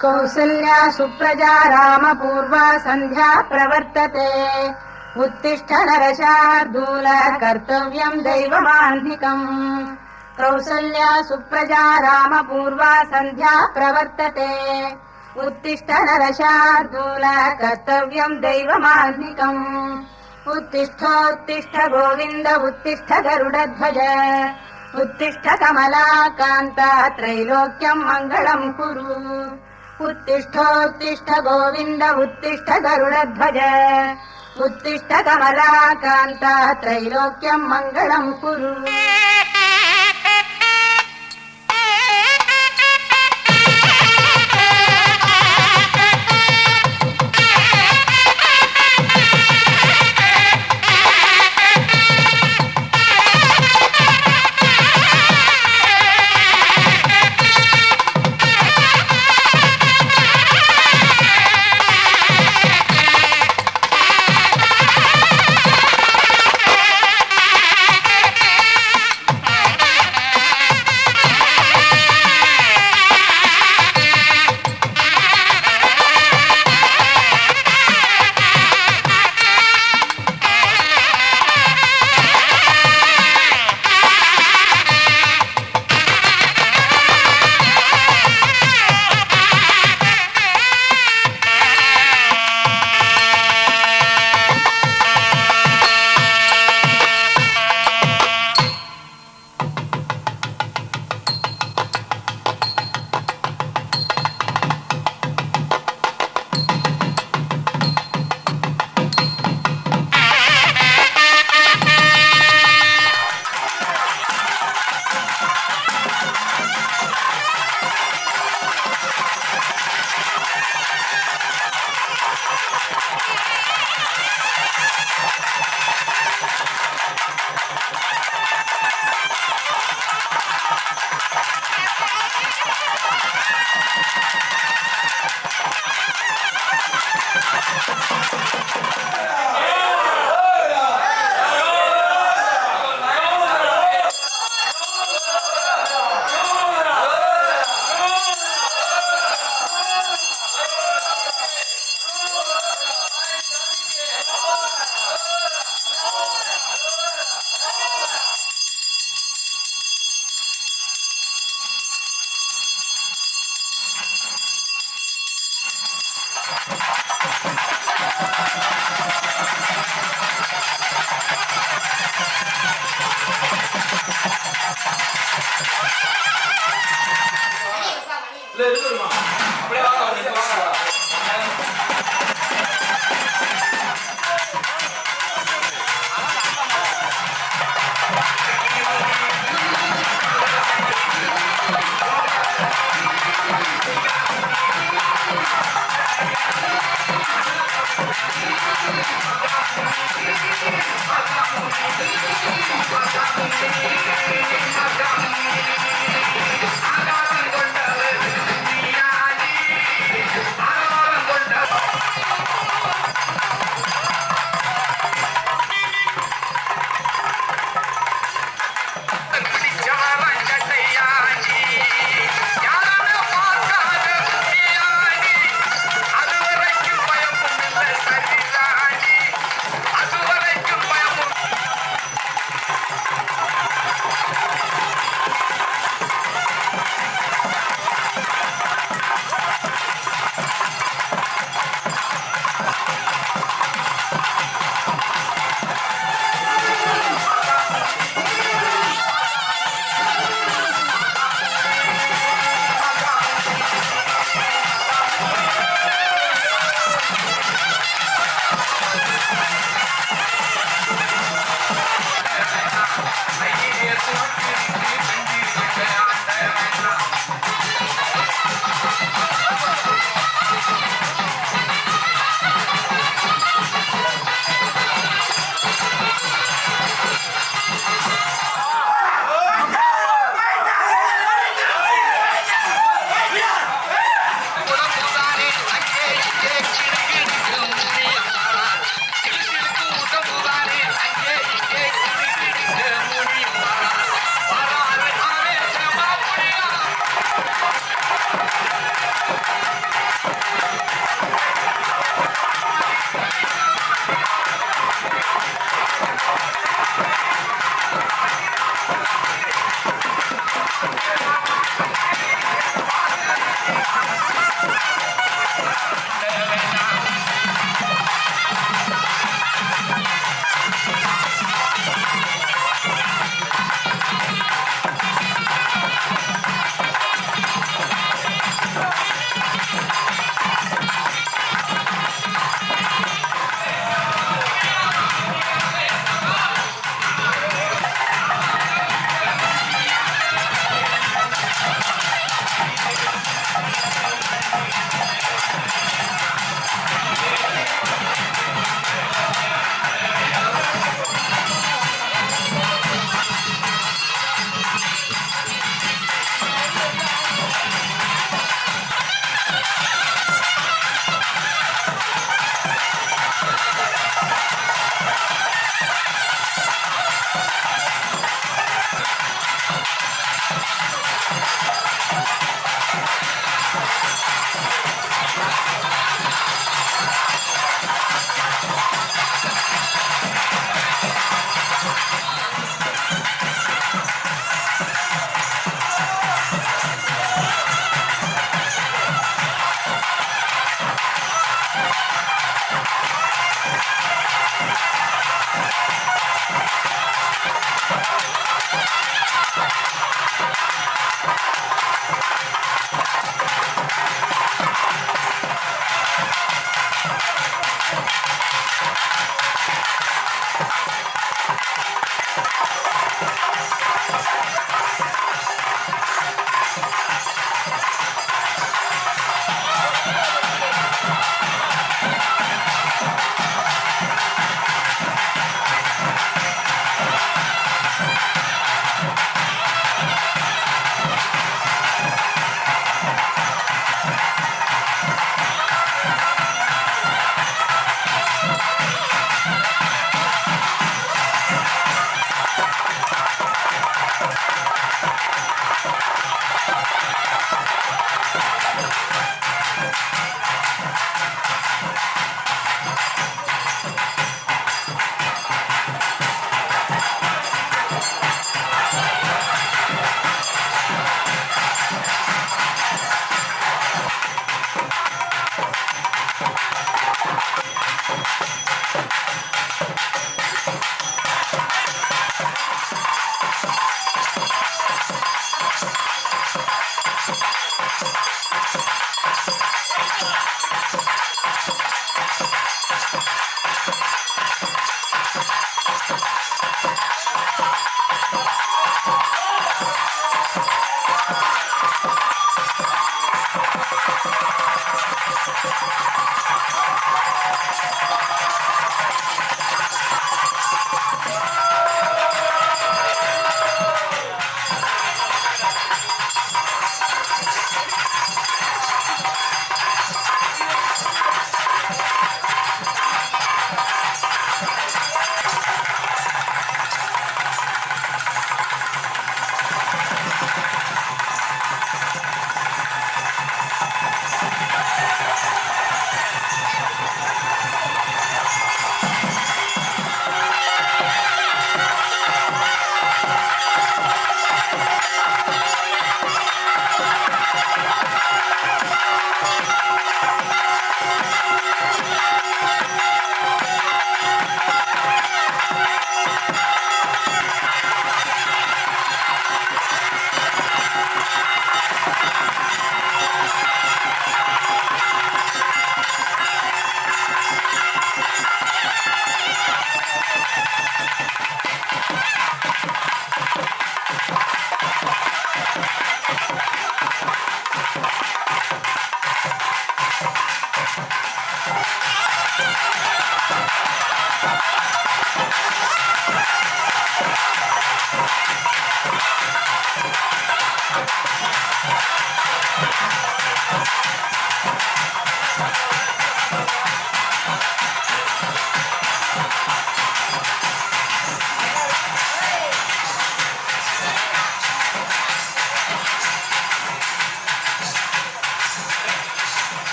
कौसल्या सुप्रजा रामपूर्वा सन्ध्या प्रवर्तते। उत्तिष्ठ नरशार्दूल कर्तव्यम् दैवमाह्निकम्। कौसल्या सुप्रजा रामपूर्वा सन्ध्या प्रवर्तते। उत्तिष्ठ नरशार्दूल कर्तव्यम् दैवमाह्निकम्। उत्तिष्ठोत्तिष्ठ गोविन्द उत्तिष्ठ गरुडध्वज। उत्तिष्ठ कमलाकान्त त्रैलोक्यम् मङ्गलम् कुरु। उत्तिष्ठोत्तिष्ठ गोविन्द उत्तिष्ठ गरुडध्वज। उत्तिष्ठ कमलाकान्त त्रैलोक्यम् मङ्गलम् कुरु।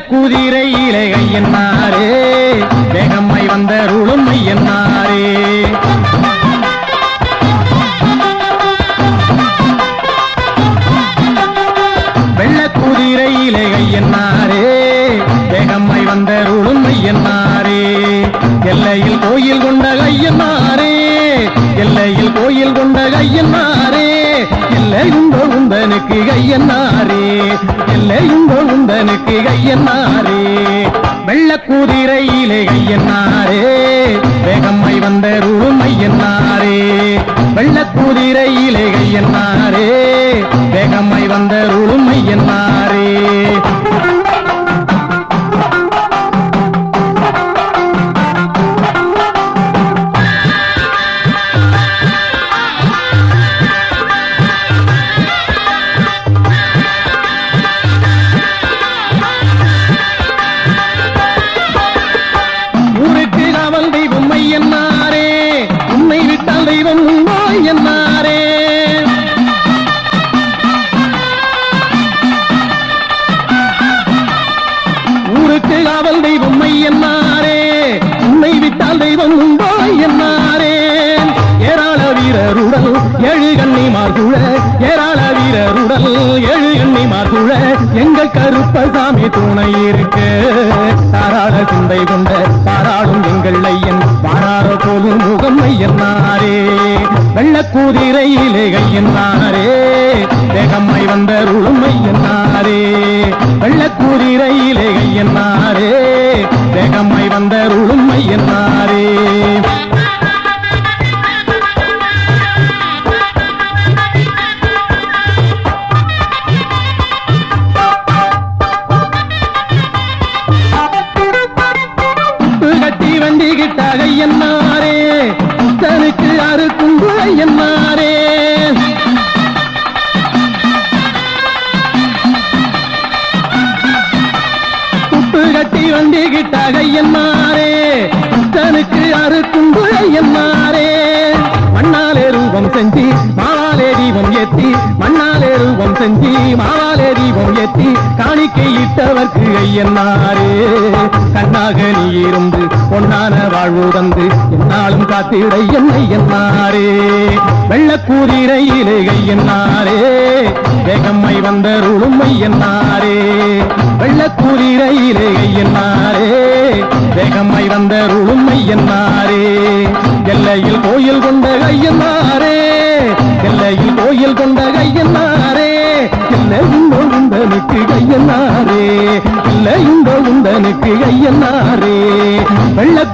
குதிரையிலே ஐயனாரே வேகம்மை வந்தருளும் ஐயனாரே குதிரையிலே ஐயனாரே வேகம்மை வந்தருளும் ஐயனாரே எல்லையில் கோயில் கொண்ட ஐயனாரே எல்லையில் கோயில் கொண்ட ஐயனாரே எல்லையுண்டோ உந்தனுக்கு ஐயனாரே எல்லையுண்டோ உந்தனுக்கு ஐயனாரே குதிரையிலே ஐயனாரே வேகம்மை வந்தருளும் ஐயனாரே குதிரையிலே ஐயனாரே வேகம்மை வந்தருளும் ஐயனாரே ஊருக்கு காவல் தெய்வம் ஐயனாரே உன்னை விட்டால் தெய்வம் உண்டோ ஐயனாரே ஊருக்கு காவல் தெய்வம் ஐயனாரே உன்னை விட்டால் தெய்வம் உண்டோ ஐயனாரே ஏராள வீரருடல் ஏழு கண்ணிமார் குழ ஏராள வீரருடல் ஏழு கண்ணிமார் குழ எங்கள் கருப்பசாமி துணை இருக்கு தாராள சிந்தை கொண்ட தாராளும் எங்கள் ஐயன் வாரார போலும் முகம் ஐயனாரே குதிரையிலே ஐயனாரே வேகம்மை வந்தருளும் ஐயனாரே குதிரையிலே ஐயனாரே வேகம்மை வந்தருளும் ஐயனாரே கட்டி வண்டி கிட்டாக ஐயனாரே தனுக்கு அறுக்கும் ஐயனாரே துப்பு கட்டி வண்டி கிட்டாக ஐயனாரே தனுக்கு அறுக்கும் ஐயனாரே மண்ணாலே ரூபம் செஞ்சு மாவாலே தீபம் ஏத்தி மண்ணாலே ரூபம் செஞ்சு மாவாலே தீபம் ஏத்தி காணிக்கை இட்டவர்க்கு ஐயனாரே கண்ணாக நீ இருந்து பொன்னான வாழ்வு தந்து என்னாலும் காத்திட ஐயனாரே குதிரையிலே ஐயனாரே வேகம்மை வந்தருளும் ஐயனாரே குதிரையிலே ஐயனாரே வேகம்மை வந்தருளும் ஐயனாரே எல்லையில் கோயில் கொண்ட ஐயனாரே எல்லையில் கோயில் கொண்ட ஐயனாரே எல்லையுண்டோ உந்தனுக்கு ஐயனாரே எல்லையுண்டோ உந்தனுக்கு ஐயனாரே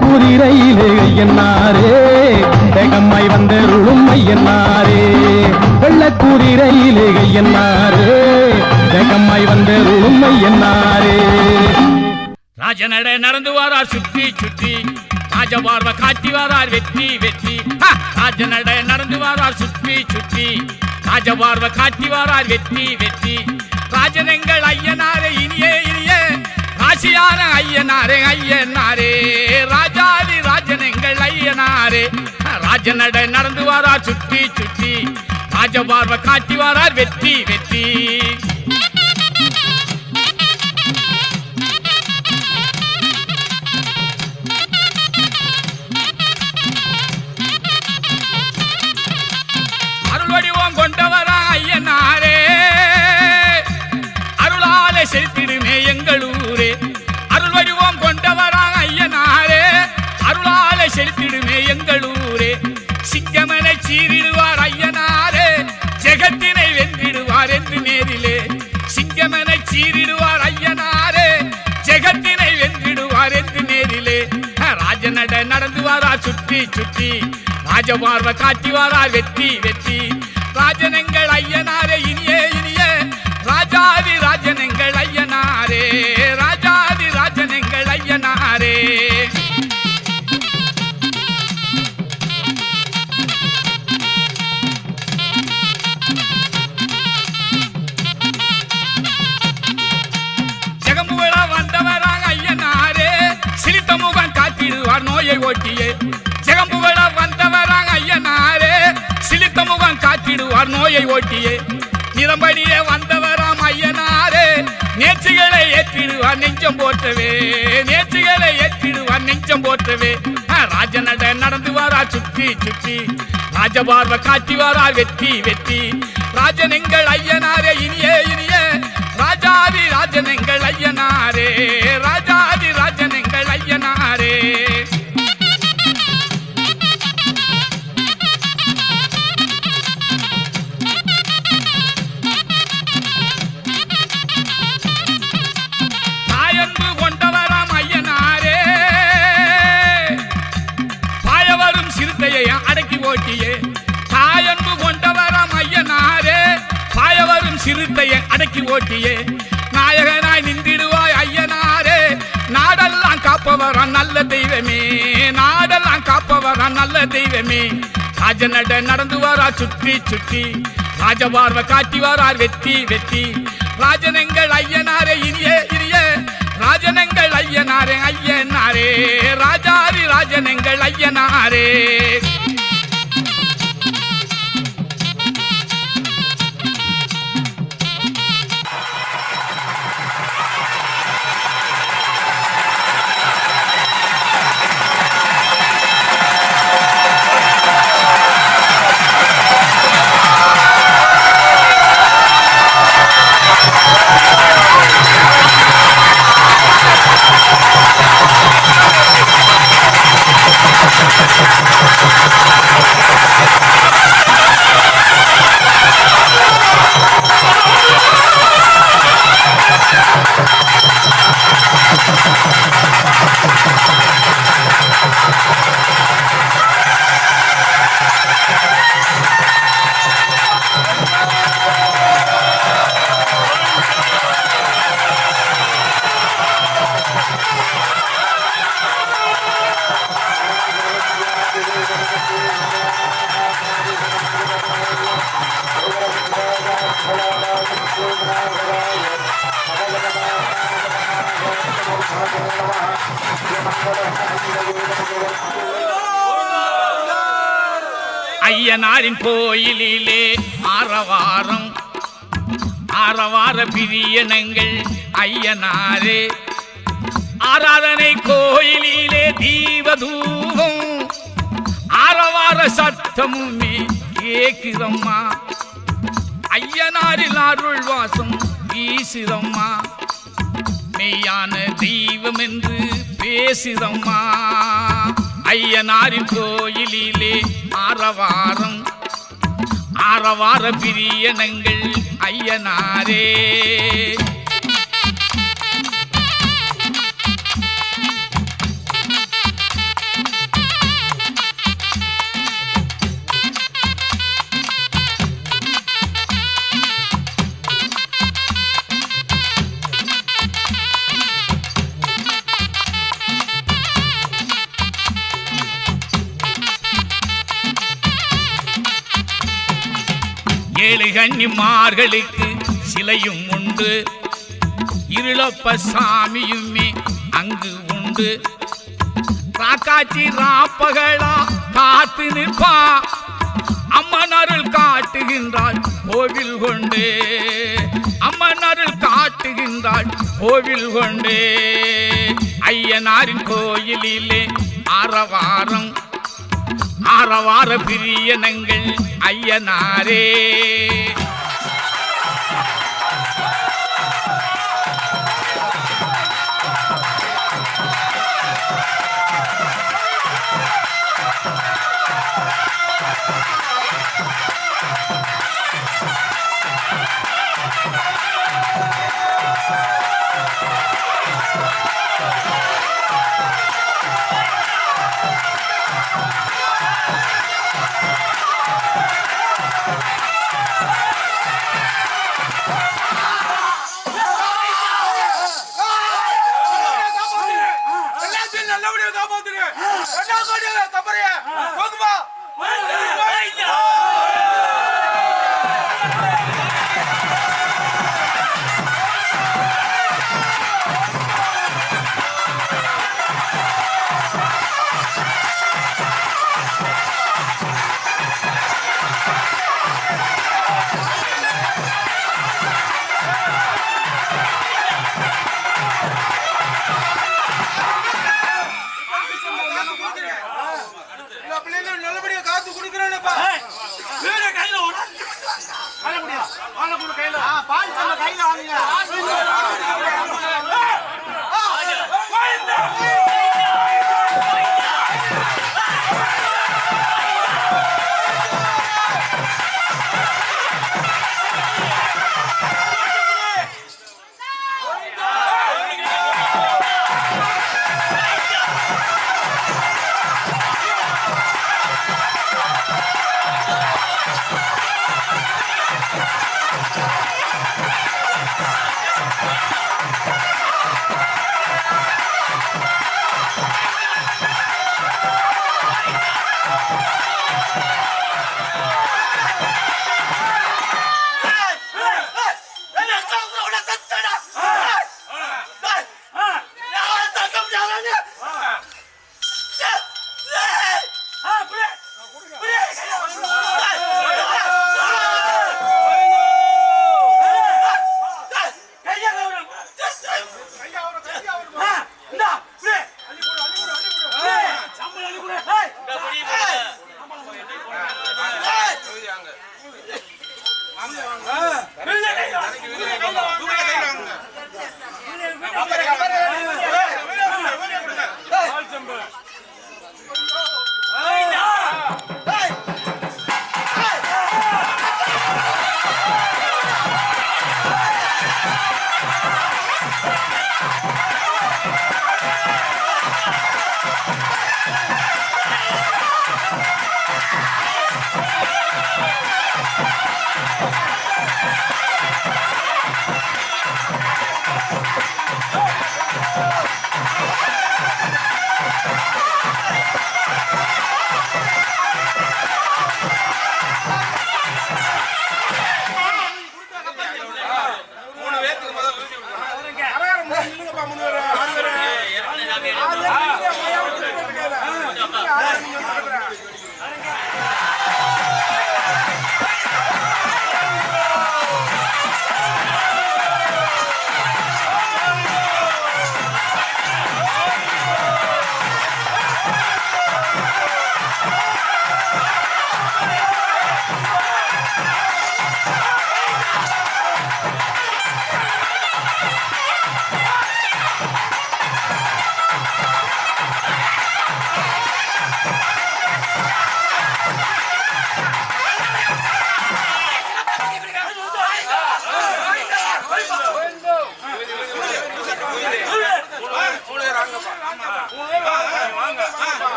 குதிரையிலே ஐயனாரே வேகம்மை வந்தருளும் ஐயனாரே குதிரையிலே ஐயனாரே வேகம்மை வந்தருளும் ஐயனாரே ராஜநட நடந்து வாரார் சுற்றி சுற்றி ராஜபார்வ காட்டி வாரார் வெற்றி வெற்றி ராஜநட நடந்து வாரார் சுற்றி சுற்றி ராஜபார்வ காட்டி வாரார் வெற்றி வெற்றி ராஜனங்கள் ஐயனாரே இனியே இனியே ராசியான ஐயனாரே ஐயனாரே ராஜாதி ராஜனங்கள் ஐயனாரே ராஜநட நடந்து வாரார் சுற்றி சுற்றி ராஜபார்வ காட்டி வாரார் வெற்றி வெற்றி அருள்வடிவம் கொண்டவரா ஐயனாரே அருளாலே செலுத்திடுமே எங்களூரே அருள்வடிவம் கொண்டவரா ஐயனாரே அருளாலே செலுத்திடுமே எங்களூரே சிங்கமனை சீரிடுவார் ஐயனாரே ஜெகத்தினை வென்றிடுவார் என்று நேரிலே சிங்கமனை சீரிடுவார் ஐயனாரே ஜெகத்தினை வென்றிடுவார் என்று நேரிலே ராஜநட நடந்து வாரார் சுற்றி சுற்றி ராஜபார்வ காட்டி வாரார் வெற்றி வெற்றி ராஜனங்கள் ஐயனாரே இனியே இனியே ராஜாதி ராஜனங்கள் ஐயனாரே ராஜாதி ராஜனங்கள் ஐயனாரே ஜெகமுகள வந்தவராக ஐயனாரே சிலித்த முகம் காத்திடுவார் நோயை ஓட்டியே ஜெகம்புகள வந்தவராக ஐயனாரே சிலித்த முகம் காத்திடுவார் நோயை ஓட்டியே நிறம்படியே வந்தவராம் ஐயனாரே நேர்ச்சிகளை ஏற்றிடுவார் ஏற்றிடுவார் நெஞ்சம் போற்றவே, நேர்ச்சிகளை ஏற்றிடுவார் நெஞ்சம் போற்றவே. ராஜநட நடந்து வாரா சுற்றி சுற்றி, ராஜபார்வ காட்டி வாரா வெற்றி வெற்றி. ராஜன் எங்கள் ஐயனாரே இனியே இனியே, ராஜாதி ராஜன் எங்கள் ஐயனாரே, ராஜாதி ராஜன் எங்கள் ஐயனாரே. தாயன்பு கொண்டவராம் ஐயனாரே, பாயவரும் சிறுத்தையை அடக்கி ஓட்டியே. தாயன்பு கொண்டவராம் ஐயனாரே, பாயவரும் சிறுத்தையை அடக்கி ஓட்டியே. நாயகனாய் நின்றிடுவாய் ஐயனாரே, நாடெல்லாம் காப்பவரான் நல்ல தெய்வமே, நாடெல்லாம் காப்பவரான் நல்ல தெய்வமே. ராஜநட நடந்து வாரா சுற்றி சுற்றி, ராஜபார்வ காட்டி வாரார் வெற்றி வெற்றி. ராஜனங்கள் ஐயனாரே இனியே இனியே, ராஜனங்கள் ஐயனாரே ஐயனாரே, ராஜாதி ராஜனங்கள் ஐயனாரே. ஐயனாரின் கோயிலிலே ஆரவாரம், ஆரவார பிரியனங்கள் ஐயனாரே. ஆராதனை கோயிலிலே தீபதூபம், ஆரவார சத்தமுமே கேக்குதம்மா. ஐயனாரில் அருள் வாசம் வீசுதம்மா, மெய்யான தெய்வம் என்று பேசுதம்மா. ஐயனாரின் கோயிலிலே ஆரவாரம், ஆரவார பிரியனங்கள் ஐயனாரே. ஏழு கன்னிமார்களுக்கு சிலையும் உண்டு, இருளப்ப சாமியுமே அங்கு உண்டு. ராக்காட்சி ராப்பகலா காத்து நிற்பா, அம்மன் அருள் காட்டுகின்றாள் கோவில் கொண்டு, அம்மன் அருள் காட்டுகின்றாள் கோவில் கொண்டு. ஐயனாரின் கோயிலிலே ஆரவாரம், ஆரவார பிரியனங்கள் ஐயனாரே.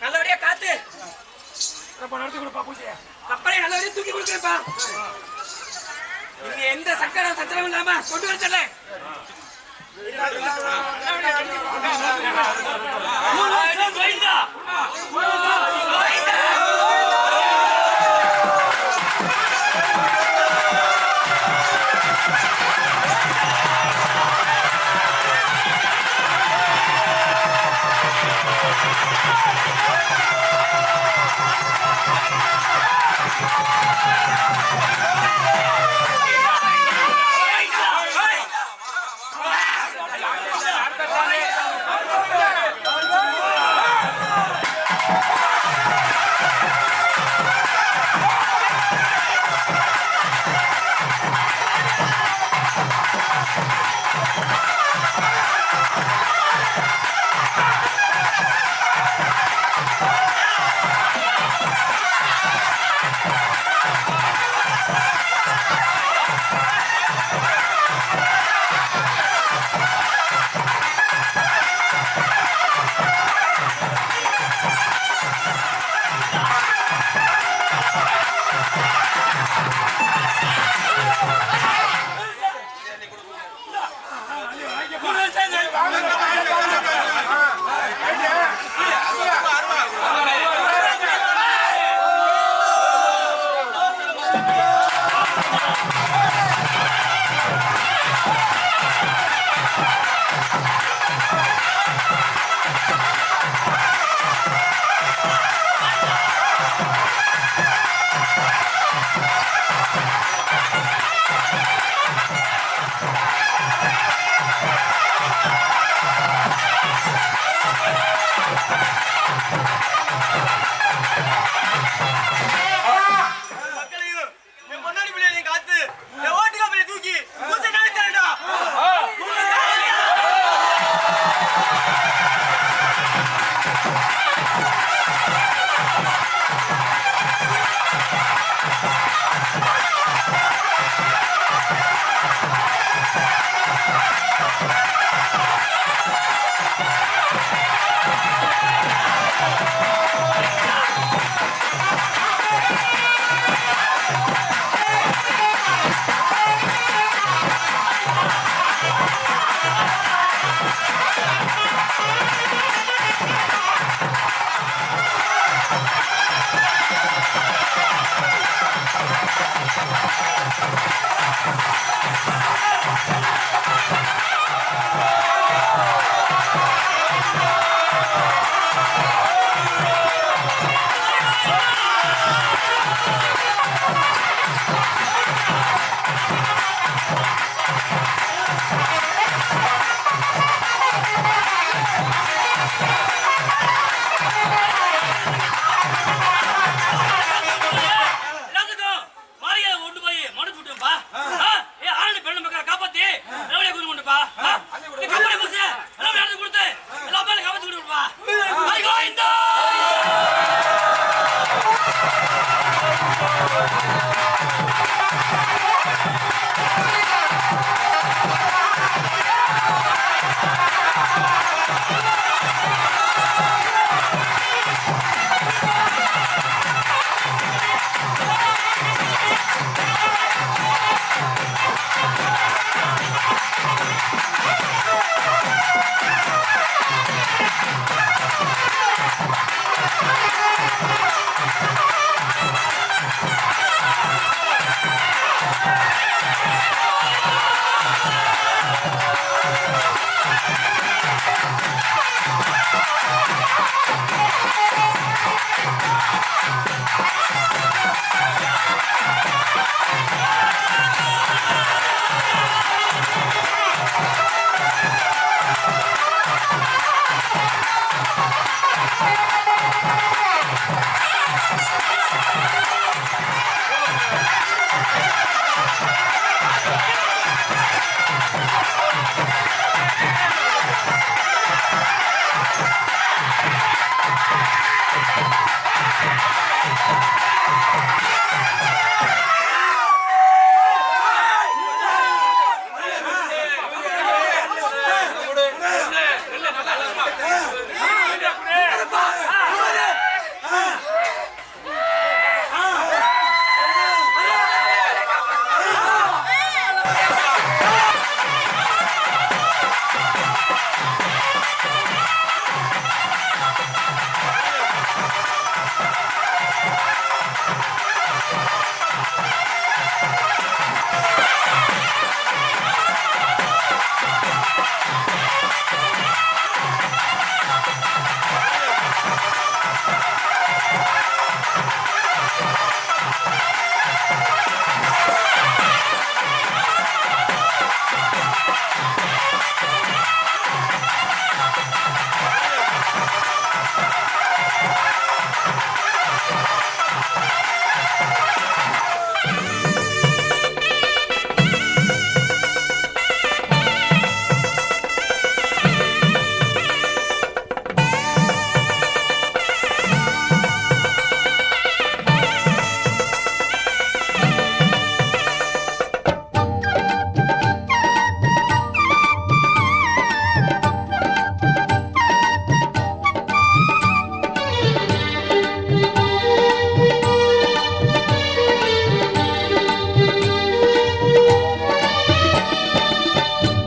நல்லபடியா காத்து நடத்தி கொடுப்பா பூஜைய கப்பலை நல்லபடியா தூக்கி கொடுக்குறப்பா இங்க எந்த சக்கரம் சச்சரவும் இல்லாம கொண்டு வரச்சல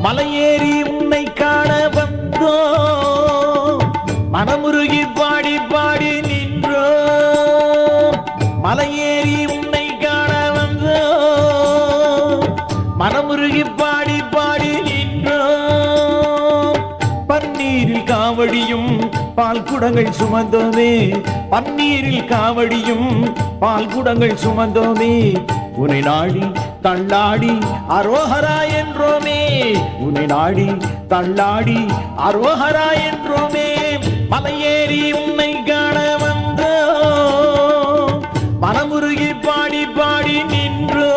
மலையேறி உன்னை காண வந்தோ மனமுருகி பாடி பாடி நின்றோ மலையேறி உன்னை காண வந்தோ மனமுருகி பாடி பாடி நின்றோ பன்னீரில் காவடியும் பால் குடங்கள் சுமந்தோமே பன்னீரில் காவடியும் பால் குடங்கள் சுமந்தோமே உன்னை நாடி தள்ளாடி அரோஹரா என்றோமே உன்னை நாடி தள்ளாடி அரோஹரா என்றோமே மலையேறி உன்னை காண வந்தோ மனமுருகி பாடி பாடி நின்றோ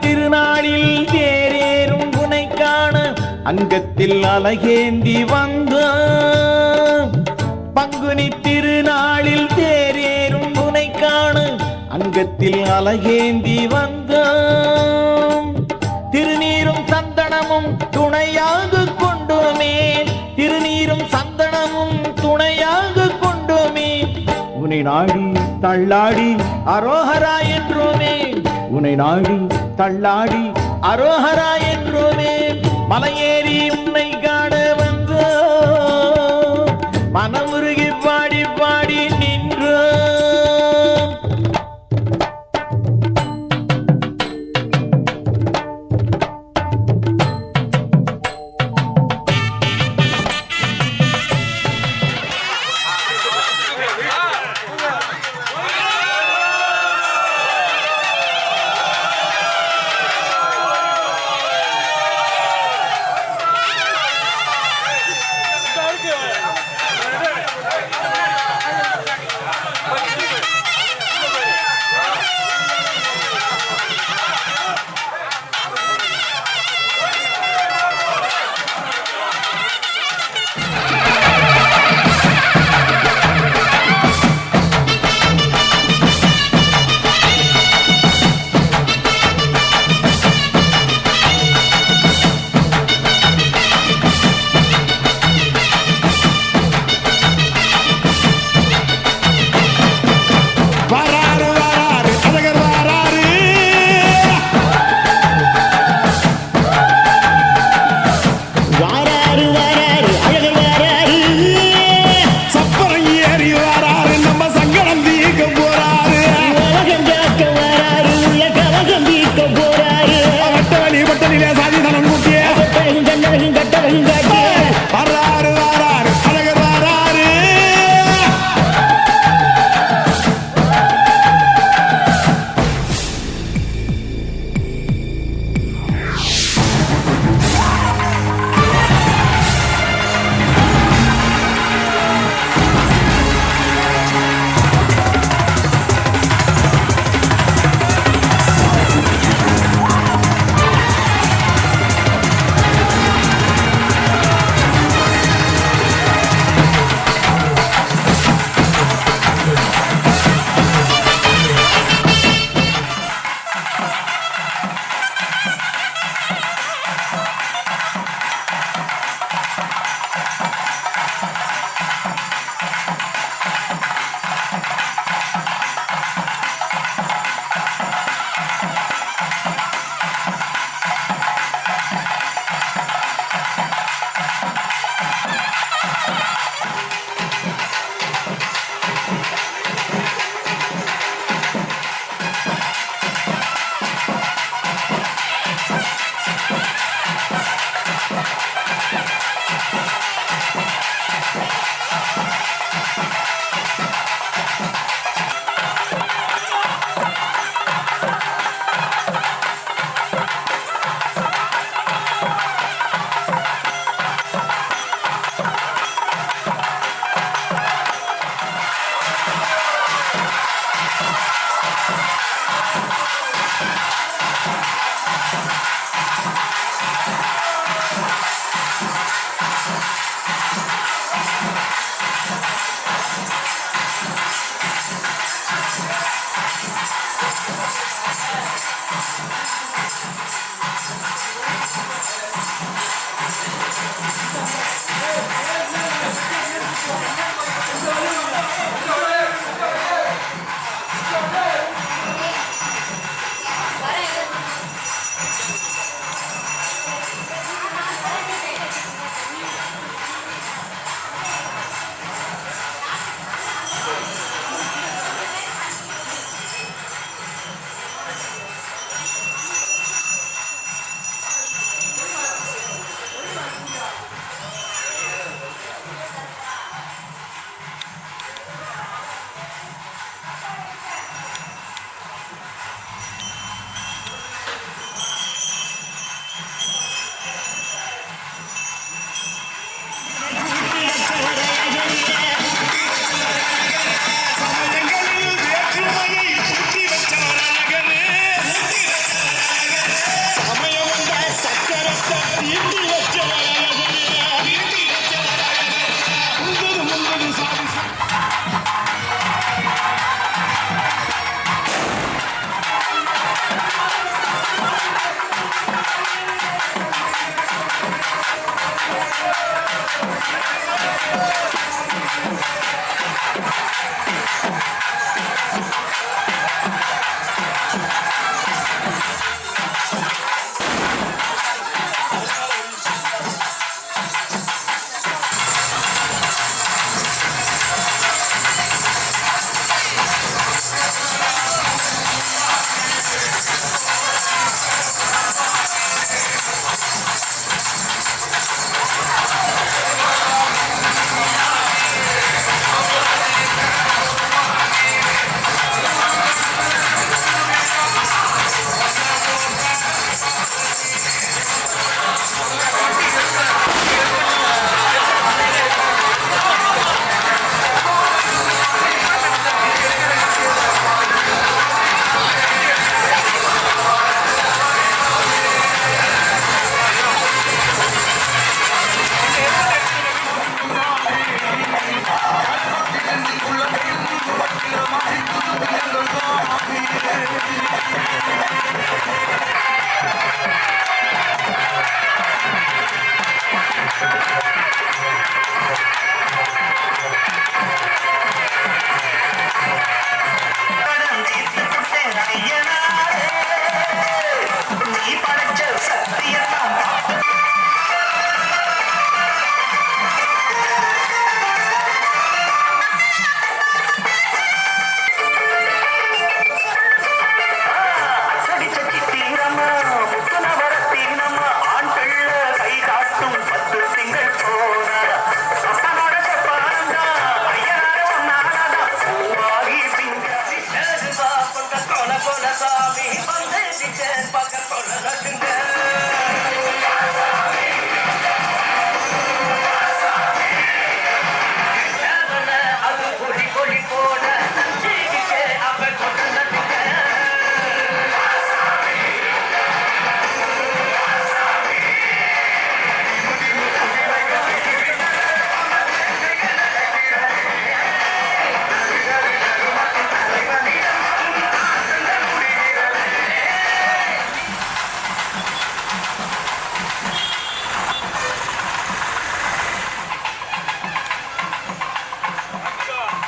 திருநாளில் தேரேறும் உனை காண அங்கத்தில் அலகேந்தி வந்தோம் பங்குனி திருநாளில் தேரேறும் உனை காண அங்கத்தில் அலகேந்தி வந்தோம் திருநீரும் சந்தன சந்தனமும் துணையாக கொண்டோமே, திருநீரும் சந்தனமும் துணையாக கொண்டோமே, உன்னை நாடி தள்ளாடி அரோஹரா என்றோமே, உன்னை நாடி தள்ளாடி அரோஹரா என்றோமே, மலையேறி உன்னை காண வந்தோ, மனமுருகி பாடி பாடி நின்றோ.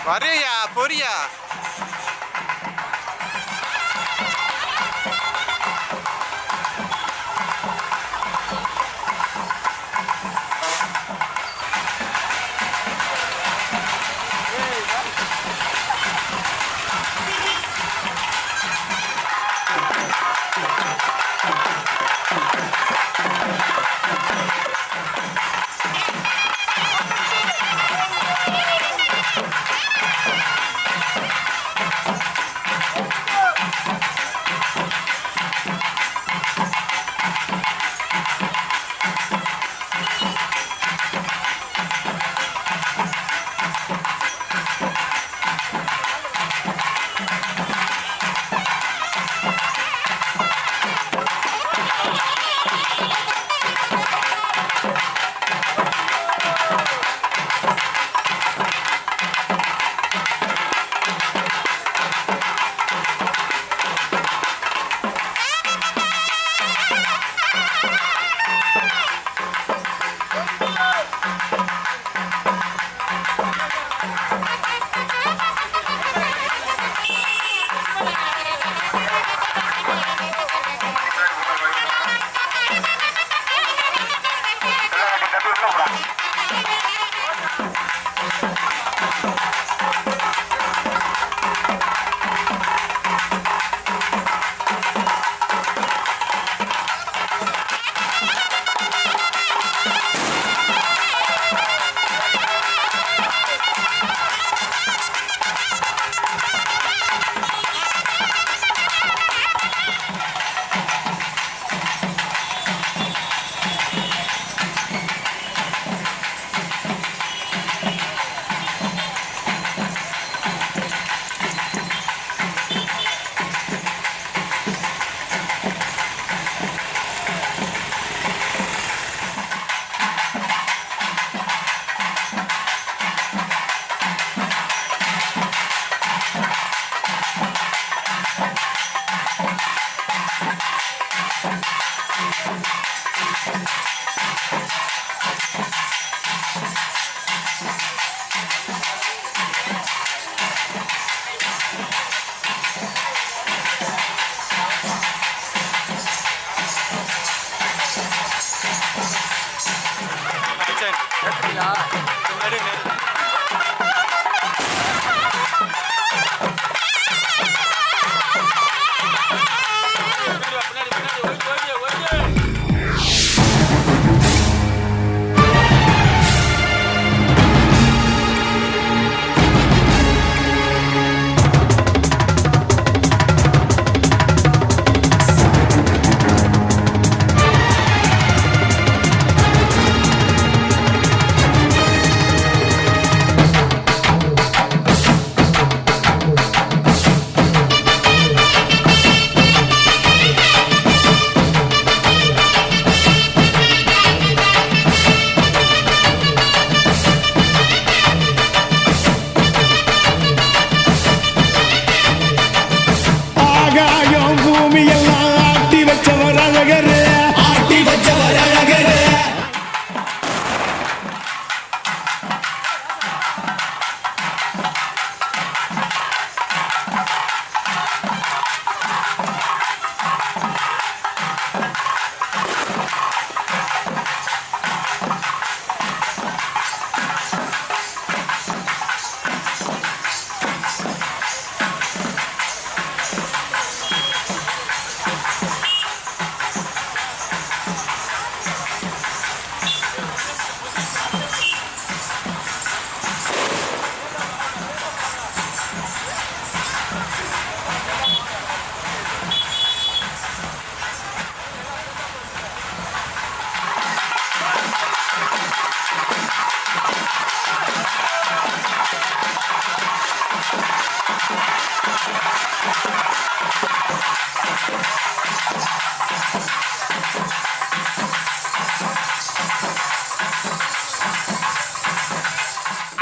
வரையா பொரியா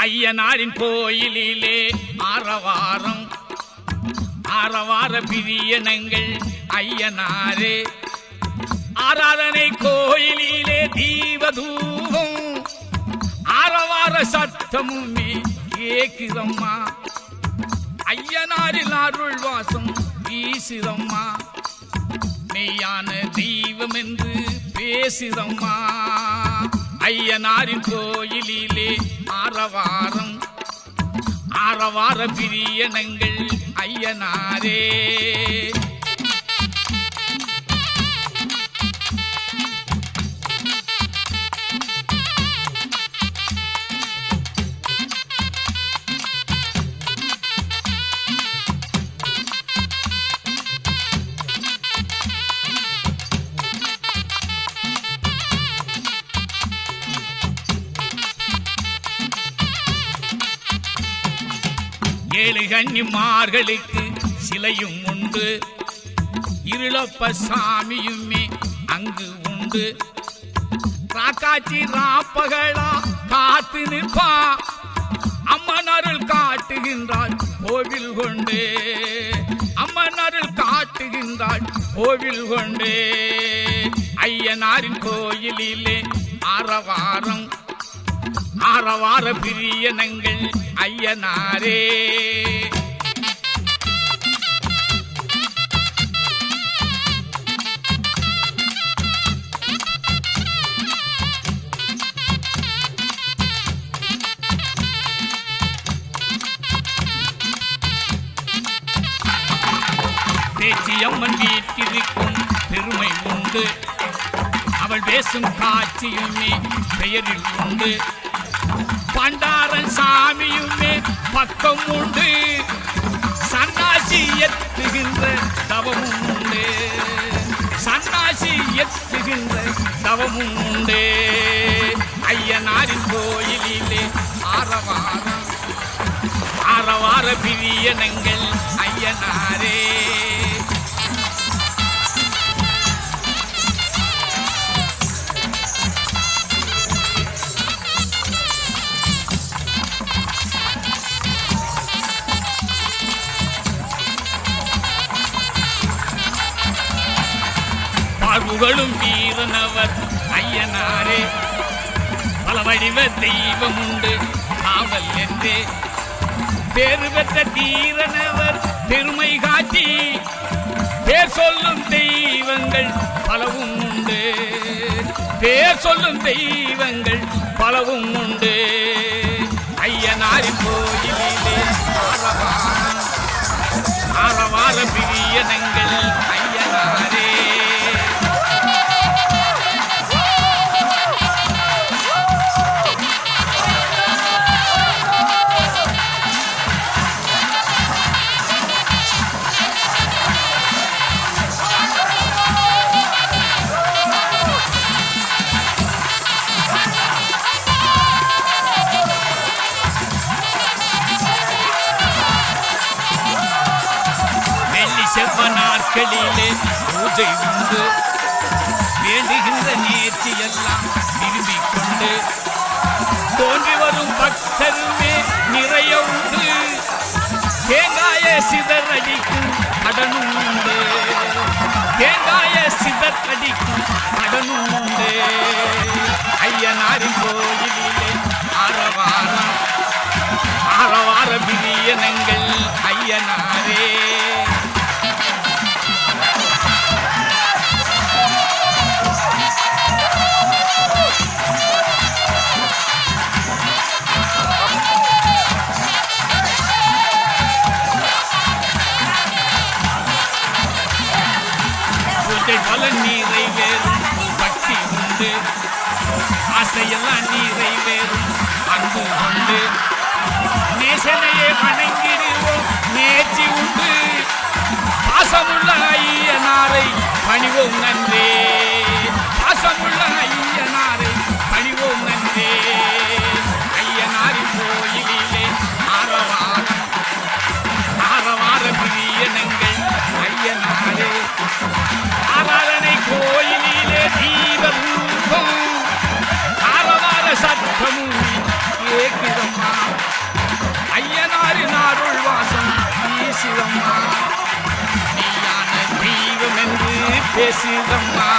ஐயனாரின் கோயிலிலே ஆரவாரம் ஆரவார பிரியனங்கள் ஐயனாரே ஆராதனை கோயிலிலே தீபதூபம் ஆரவார சத்தமுமே கேக்குதம்மா ஐயனாரில் அருள் வாசம் வீசுதம்மா மெய்யான தெய்வம் என்று பேசுதம்மா ஐயனாரின் கோயிலிலே ஆரவாரம் ஆரவார பிரியனங்கள் ஐயனாரே ஏழு கன்னிமார்களுக்கு சிலையும் உண்டு இருளப்ப சாமியுமே அங்கு உண்டு ராக்காச்சி ராப்பகளா காத்து நிற்பா அம்மன் அருள் காட்டுகின்றாள் கோவில் கொண்டு அம்மன் அருள் காட்டுகின்றாள் கோவில் கொண்டு ஐயனாரின் கோயிலிலே ஆரவாரம் ஆரவார பிரியனங்கள் ஐயனாரே பேச்சியம்மன் வீட்டிற்கும் பெருமை உண்டு அவள் பேசும் காட்சியுமே பெயரில் உண்டு பண்டாரன் சாமியுமே பக்கம் உண்டு சன்னாசி எத்துகின்ற தவமும் உண்டு சன்னாசி எத்துகின்ற தவமும் உண்டு ஐயனாரின் கோயிலிலே ஆரவாரம் ஆரவார பிரியனங்கள் ஐயனாரே புகழும் வீரனவர் ஐயனாரே பல வடிவ தெய்வம் உண்டு காவல் என்றே பேரு பெற்ற தீரனவர் பெருமை காட்டி பேர் சொல்லும் தெய்வங்கள் பலவும் உண்டு பேர் சொல்லும் தெய்வங்கள் பலவும் உண்டு ஐயனாரின் கோயிலிலே ஆரவார பிரியனங்கள் ஐயனாரே செவ்வனாட்களிலே பூஜை உண்டு வேண்டுகின்ற நேர்ச்சி எல்லாம் விரும்பிக் கொண்டு தோன்றி வரும் பக்தருமே நிறைய உண்டு தேங்காய சிதறடிக்கும் கடனும் உண்டு தேங்காய சிதறடிக்கும் கடனும் உண்டு ஐயனாரின் கோயிலிலே ஆரவாரம் ஆரவார பிரியனங்கள் ஐயனாரே பல நிறைவேறும் பக்தி உண்டு ஆசையெல்லாம் நிறைவேறும் அன்பு உண்டு நேசனையே வணங்கிடுவோம் நேர்ச்சி உண்டு பாசமுள்ள ஐயனாரை பணிவோம் நன்றே பாசமுள்ள ஐயனாரை பணிவோம் நன்றே ஐயனாரின் கோயிலிலே ஆரவாரம் ஆரவார பிரியனங்கள் ஐயனாரே ஆராதனை கோயிலிலே தீபதூபம் ஆரவார சத்தமும் கேக்குதம்மா பேசுதம்மா